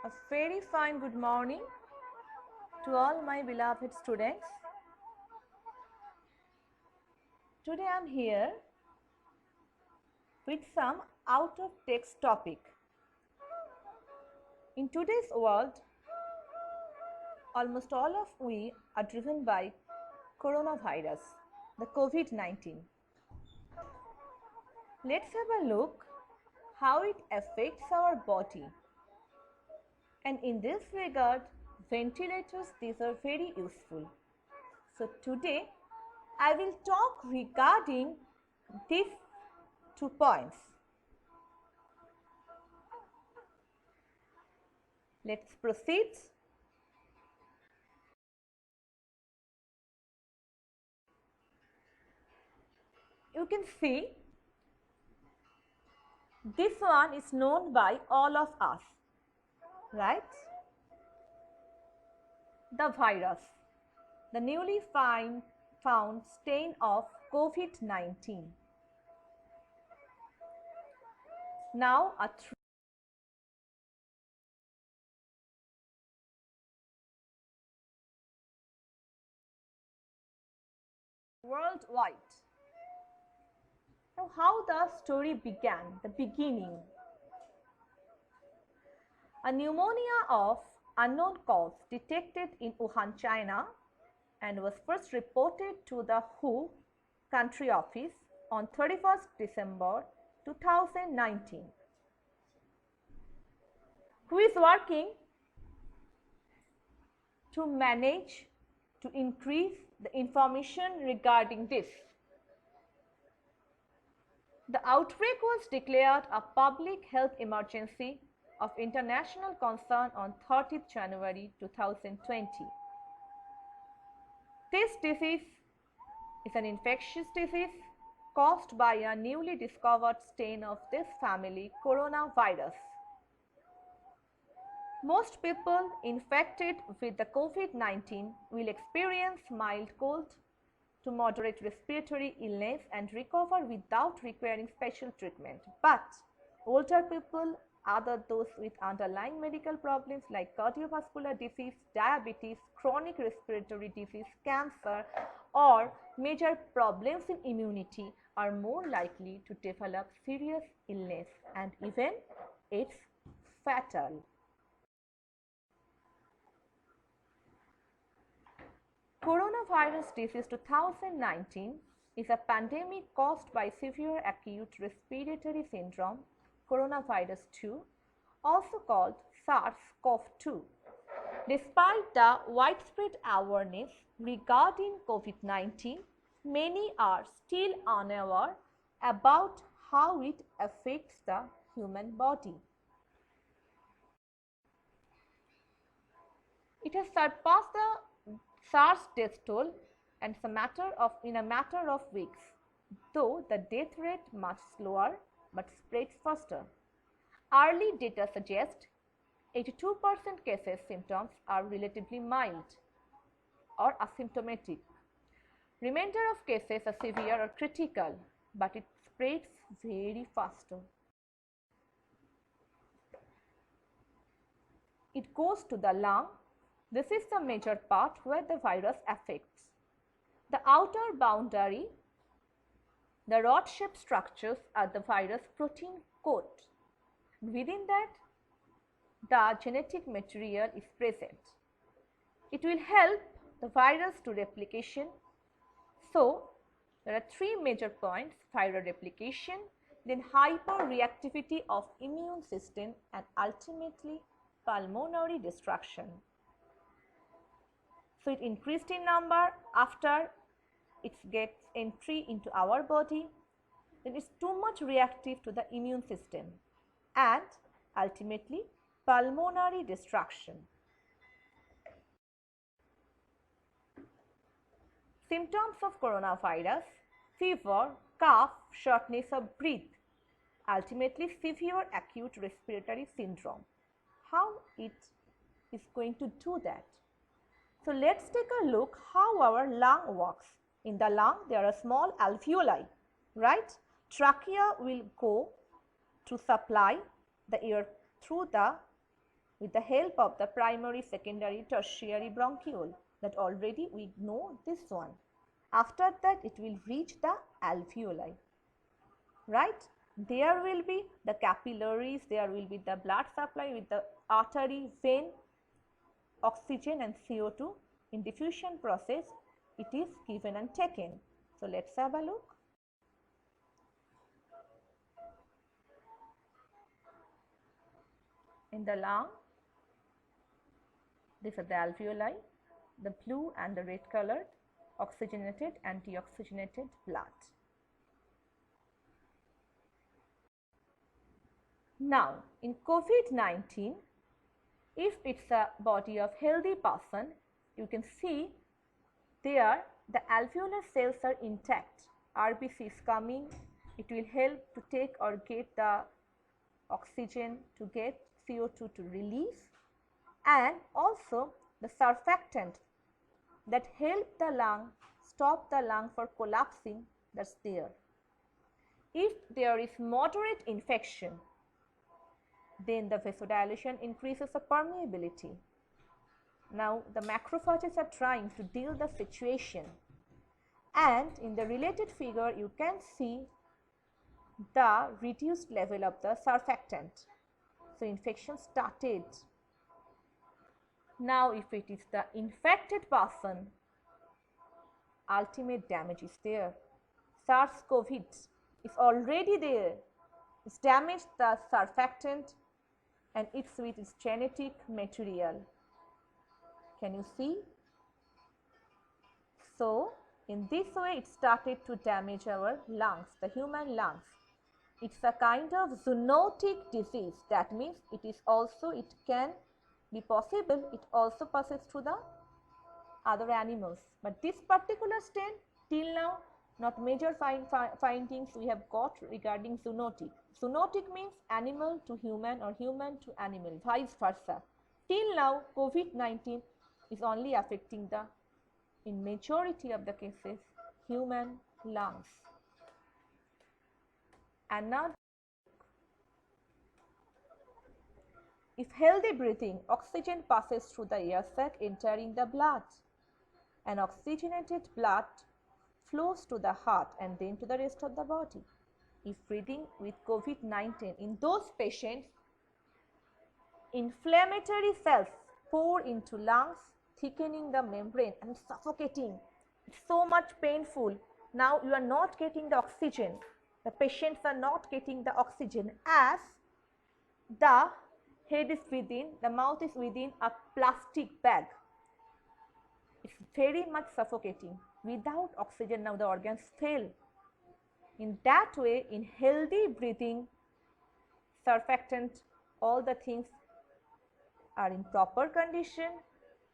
A very fine good morning to all my beloved students. Today I am here with some out of text topic. In today's world, almost all of we are driven by coronavirus, the COVID-19. Let's have a look how it affects our body. And in this regard, ventilators, these are very useful. So today I will talk regarding these 2 points. Let's proceed. You can see this one is known by all of us, right? The virus, the newly found strain of COVID-19. Now a worldwide. Now how the story began, the beginning. A pneumonia of unknown cause detected in Wuhan, China, and was first reported to the WHO country office on 31st December 2019. Who is working to manage, to increase the information regarding this? The outbreak was declared a public health emergency of international concern on 30th January 2020. This disease is an infectious disease caused by a newly discovered strain of this family, coronavirus. Most people infected with the COVID-19 will experience mild cold to moderate respiratory illness and recover without requiring special treatment. But older people, those with underlying medical problems like cardiovascular disease, diabetes, chronic respiratory disease, cancer, or major problems in immunity are more likely to develop serious illness, and even it's fatal. Coronavirus disease 2019 is a pandemic caused by severe acute respiratory syndrome, coronavirus 2, also called SARS-CoV-2. Despite the widespread awareness regarding COVID-19, many are still unaware about how it affects the human body. It has surpassed the SARS death toll and in a matter of weeks, though the death rate much slower but spreads faster. Early data suggest 82% cases symptoms are relatively mild or asymptomatic. Remainder of cases are severe or critical, but it spreads very faster. It goes to the lung. This is the major part where the virus affects. The outer boundary, the rod-shaped structures are the virus protein coat. Within that, the genetic material is present. It will help the virus to replication. So, there are 3 major points: viral replication, then hyperreactivity of immune system, and ultimately pulmonary destruction. So it increased in number after it gets entry into our body, then it's too much reactive to the immune system, and ultimately pulmonary destruction. Symptoms of coronavirus: fever, cough, shortness of breath, ultimately severe acute respiratory syndrome. How it is going to do that? So let's take a look how our lung works. In the lung, there are small alveoli, right? Trachea will go to supply the air through the with the help of the primary, secondary, tertiary bronchiole. That already we know this one. After that it will reach the alveoli, right? There will be the capillaries, there will be the blood supply with the artery, vein, oxygen and CO2. In diffusion process it is given and taken. So let's have a look. In the lung, these are the alveoli, the blue and the red colored, oxygenated and deoxygenated blood. Now, in COVID-19, if it's a body of healthy person, you can see there the alveolar cells are intact. RBC is coming, it will help to take or get the oxygen, to get CO2 to release, and also the surfactant that help the lung, stop the lung for collapsing, that's there. If there is moderate infection, then the vasodilation increases the permeability. Now the macrophages are trying to deal the situation, and in the related figure you can see the reduced level of the surfactant. So infection started. Now if it is the infected person, ultimate damage is there. SARS-CoV is already there. It's damaged the surfactant and it's with its genetic material. Can you see? So in this way it started to damage our lungs, the human lungs. It's a kind of zoonotic disease. That means it is also, it can be possible, it also passes through the other animals. But this particular strain, till now, not major findings we have got regarding zoonotic. Zoonotic means animal to human or human to animal, vice versa. Till now, COVID-19 is only affecting the, in majority of the cases, human lungs. And now, if healthy breathing, oxygen passes through the air sac entering the blood, and oxygenated blood flows to the heart and then to the rest of the body. If breathing with COVID-19, in those patients, inflammatory cells pour into lungs, thickening the membrane and suffocating. It's so much painful. Now you are not getting the oxygen. The patients are not getting the oxygen as the head is within, the mouth is within a plastic bag. It's very much suffocating. Without oxygen, now the organs fail. In that way, in healthy breathing, surfactant, all the things are in proper condition.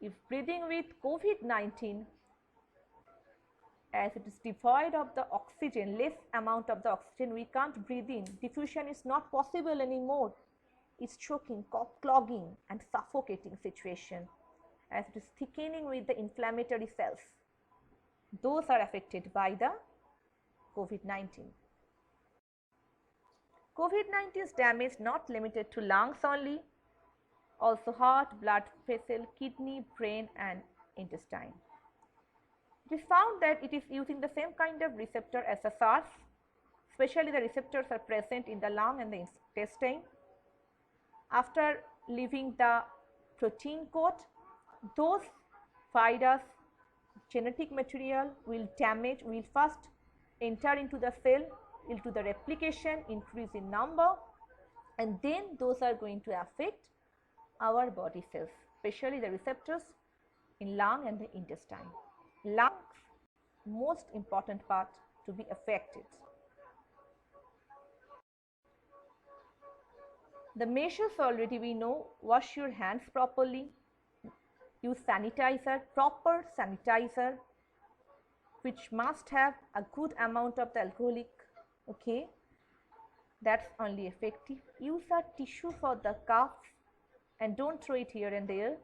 If breathing with COVID-19, as it is devoid of the oxygen, less amount of the oxygen, we can't breathe in. Diffusion is not possible anymore. It's choking, clogging and suffocating situation, as it is thickening with the inflammatory cells. Those are affected by the COVID-19. COVID-19's damage not limited to lungs only, also heart, blood vessel, kidney, brain and intestine. It is found that it is using the same kind of receptor as the SARS, especially the receptors are present in the lung and the intestine. After leaving the protein coat, those virus genetic material will first enter into the cell, will do the replication, increase in number, and then those are going to affect our body cells, especially the receptors in lung and the intestine. Lungs, most important part to be affected. The measures already we know: wash your hands properly, use sanitizer, proper sanitizer, which must have a good amount of the alcoholic, okay, that's only effective. Use a tissue for the coughs and don't throw it here and there.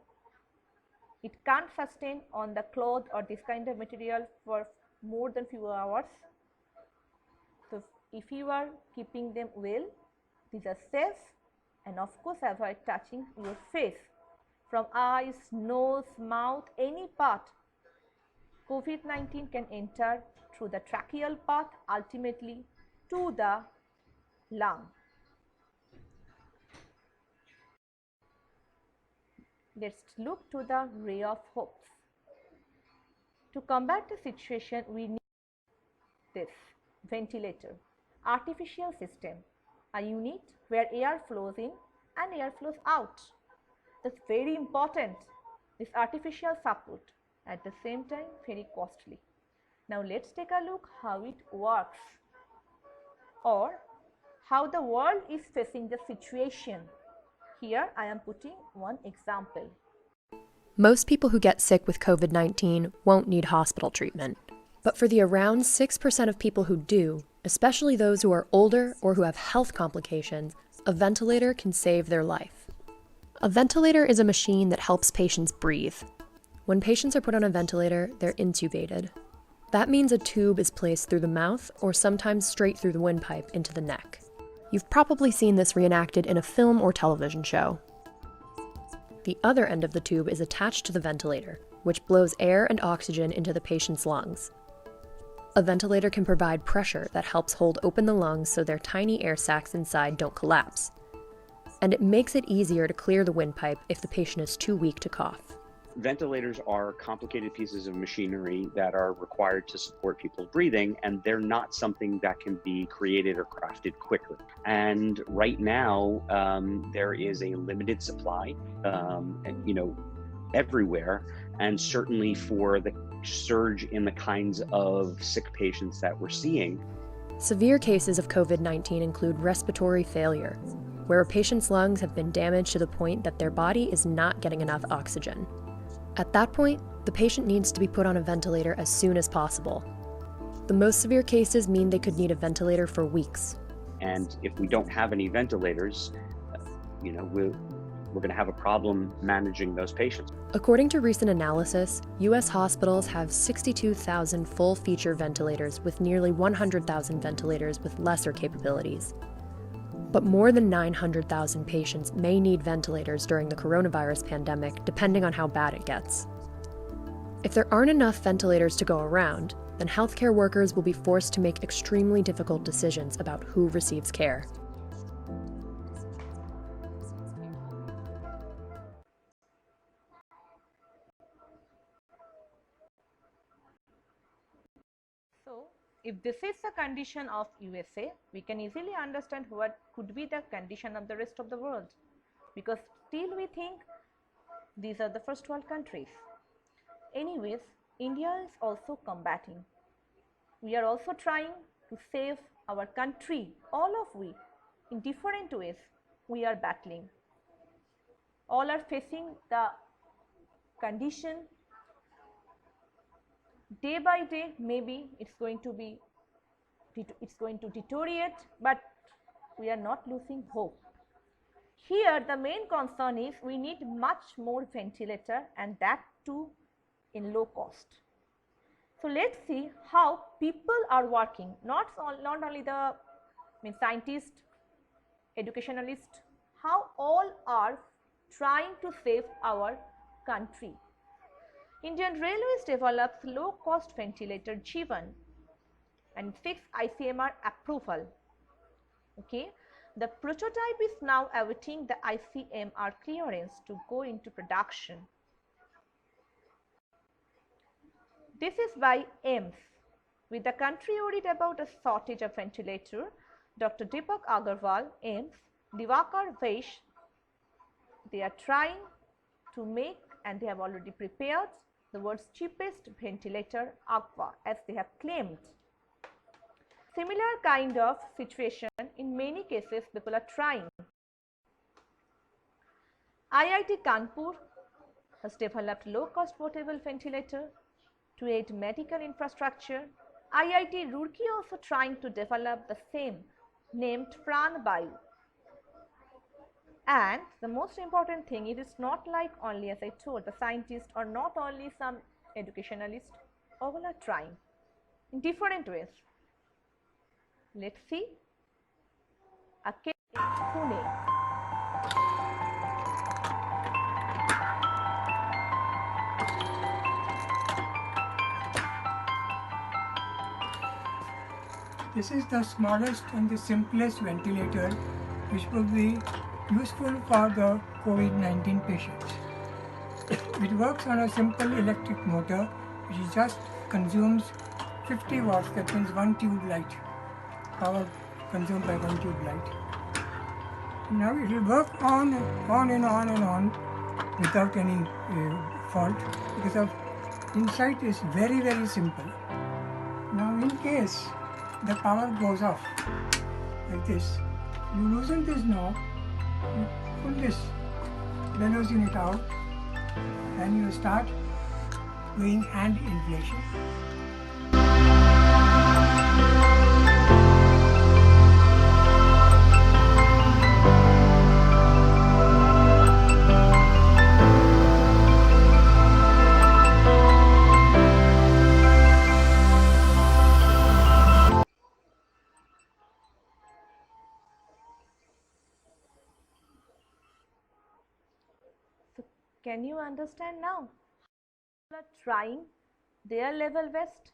It can't sustain on the cloth or this kind of material for more than few hours. So if you are keeping them well, these are safe and of course avoid touching your face from eyes, nose, mouth, any part. COVID-19 can enter through the tracheal path ultimately to the lung. Let's look to the ray of hope. To combat the situation, we need this ventilator, artificial system, a unit where air flows in and air flows out. That's very important, this artificial support, at the same time very costly. Now let's take a look how it works, or how the world is facing the situation. Here I am putting one example. Most people who get sick with COVID-19 won't need hospital treatment. But for the around 6% of people who do, especially those who are older or who have health complications, a ventilator can save their life. A ventilator is a machine that helps patients breathe. When patients are put on a ventilator, they're intubated. That means a tube is placed through the mouth or sometimes straight through the windpipe into the neck. You've probably seen this reenacted in a film or television show. The other end of the tube is attached to the ventilator, which blows air and oxygen into the patient's lungs. A ventilator can provide pressure that helps hold open the lungs so their tiny air sacs inside don't collapse. And it makes it easier to clear the windpipe if the patient is too weak to cough. Ventilators are complicated pieces of machinery that are required to support people's breathing, and they're not something that can be created or crafted quickly. And right now, there is a limited supply, everywhere, and certainly for the surge in the kinds of sick patients that we're seeing. Severe cases of COVID-19 include respiratory failure, where a patient's lungs have been damaged to the point that their body is not getting enough oxygen. At that point, the patient needs to be put on a ventilator as soon as possible. The most severe cases mean they could need a ventilator for weeks. And if we don't have any ventilators, we're going to have a problem managing those patients. According to recent analysis, U.S. hospitals have 62,000 full-feature ventilators with nearly 100,000 ventilators with lesser capabilities. But more than 900,000 patients may need ventilators during the coronavirus pandemic, depending on how bad it gets. If there aren't enough ventilators to go around, then healthcare workers will be forced to make extremely difficult decisions about who receives care. So, if this is the condition of USA, we can easily understand what could be the condition of the rest of the world, because still we think these are the first world countries. Anyways, India is also combating. We are also trying to save our country, all of we, in different ways. We are battling. All are facing the condition. Day by day, maybe it's going to deteriorate, but we are not losing hope. Here the main concern is we need much more ventilator, and that too in low cost. So let's see how people are working, not only the scientists, educationalists, how all are trying to save our country. Indian Railways develops low-cost ventilator Jeevan and seeks ICMR approval. Okay, the prototype is now awaiting the ICMR clearance to go into production. This is by AIMS. With the country worried about a shortage of ventilator, Dr. Deepak Agarwal, AIMS, Divakar Vaish, they are trying to make, and they have already prepared, the world's cheapest ventilator, Aqua, as they have claimed. Similar kind of situation, in many cases people are trying. IIT Kanpur has developed low-cost portable ventilator to aid medical infrastructure. IIT Roorkee also trying to develop the same, named Pran Bayu. And the most important thing, it is not like only, as I told, the scientists or not only some educationalists, all are trying in different ways. Let's see a case in Pune. This is the smallest and the simplest ventilator which will be useful for the COVID-19 patients. It works on a simple electric motor which just consumes 50 watts, that means one tube light, power consumed by one tube light. Now it will work on and on without any fault, because of inside is very simple. Now in case the power goes off like this, you loosen this knob, you pull this bellows unit out, and you start doing hand inflation. So can you understand now? People are trying their level best.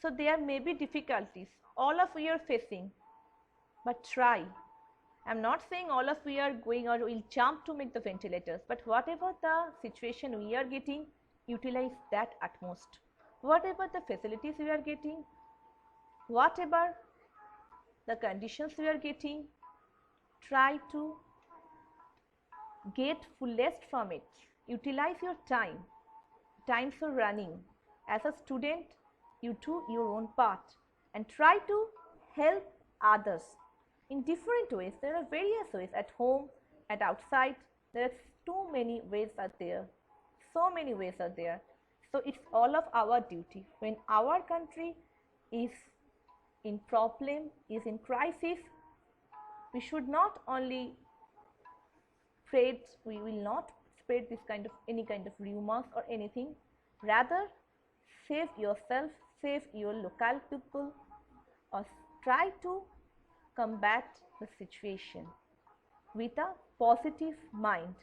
So there may be difficulties all of you are facing, but try. I'm not saying all of we are going or will jump to make the ventilators, but whatever the situation we are getting, utilize that utmost. Whatever the facilities we are getting, whatever the conditions we are getting, try to get fullest from it. Utilize your time. Times are running. As a student, you do your own part and try to help others in different ways. There are various ways at home, at outside. There are too many ways are there. So many ways are there. So it's all of our duty. When our country is in problem, is in crisis, we should not only spread, we will not spread this kind of any kind of rumors or anything. Rather, save yourself, save your local people, or try to combat the situation with a positive mind,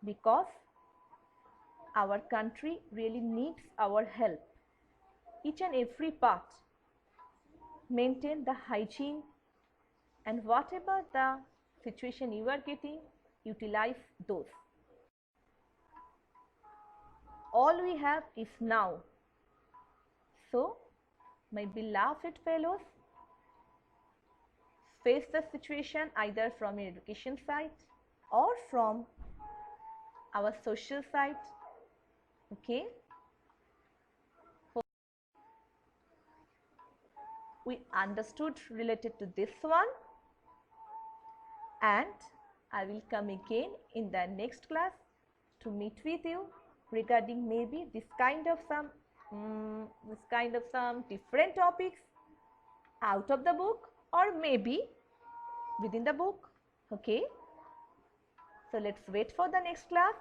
because our country really needs our help. Each and every part, maintain the hygiene, and whatever the situation you are getting, utilize those. All we have is now. So, my beloved fellows, face the situation either from your education side or from our social side. Okay? We understood related to this one, and I will come again in the next class to meet with you regarding maybe this kind of some different topics out of the book or maybe within the book. Okay, so let's wait for the next class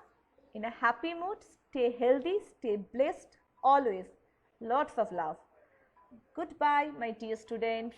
in a happy mood. Stay healthy, stay blessed always. Lots of love. Goodbye, my dear students.